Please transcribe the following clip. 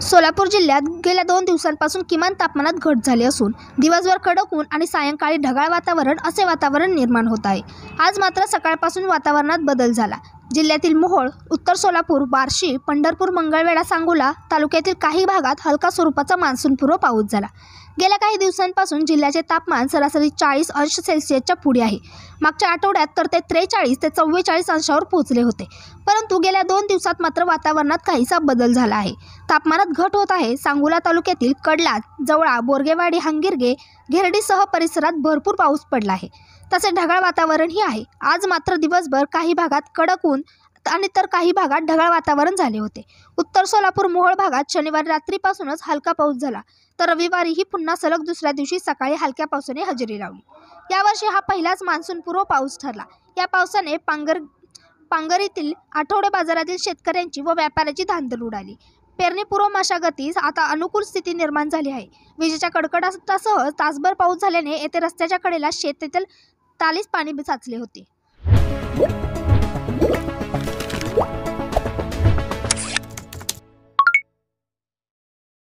सोलापूर जिल्ह्यात गेल्या 2 दिवसांपासून किमान तापमानात घट झाली असून दिवसभर कडक ऊन आणि सायंकाळी ढगाळ वातावरण असे वातावरण निर्माण होत आहे। आज मात्र सकाळपासून वातावरणात बदल झाला। जिल्ह्यातील मोहोळ, उत्तर सोलापूर, बार्शी, पंढरपूर, मंगळवेढा, सांगोला तालुक्यातील काही भागात हलका स्वरूपाचा मान्सूनपूर्व पाऊस झाला। गेल्या काही दिवसांपासून जिल्ह्याचे तापमान सरासरी 40 अंश सेल्सिअसच्या पुढे आहे। मागच्या आठवड्यात तर ते 43 ते 44 अंशावर पोहोचले होते, परंतु गेल्या 2 दिवसात मात्र वातावरणात काहीसा बदल झाला आहे। तापमानात घट होत आहे। सांगोला तालुक्यातील कडला, जवळा, बोरगेवाडी, हांगिरगे, घेरडीसह परिसरात भरपूर पाऊस पडला आहे। तसे ढगाळ वातावरणही आहे। आज मात्र दिवसभर काही भागात कडक ऊन आणि तर काही भागात ढगाळ वातावरण झाले होते। उत्तर सोलापूर मोहोळ भागात शनिवारी रात्रीपासूनच हलका पाऊस झाला, तर रविवारीही पुन्हा सलग दुसऱ्या दिवशी सकाळी हलक्या पावसाने हजेरी लावली। यावर्षी हा पहिलाच मान्सूनपूर्व पाऊस ठरला। या पावसाने पांगरीतील आठवडे बाजारातील शेतकऱ्यांची व व्यापाऱ्याची धांदल उडाली। पेरणीपूर्व मशागतीस आता अनुकूल स्थिती निर्माण झाली आहे। विजेच्या कडकडाटासह तासभर पाऊस झाल्याने येथे रस्त्याच्या कडेला शेतातील तालीस पाणी साचले होते।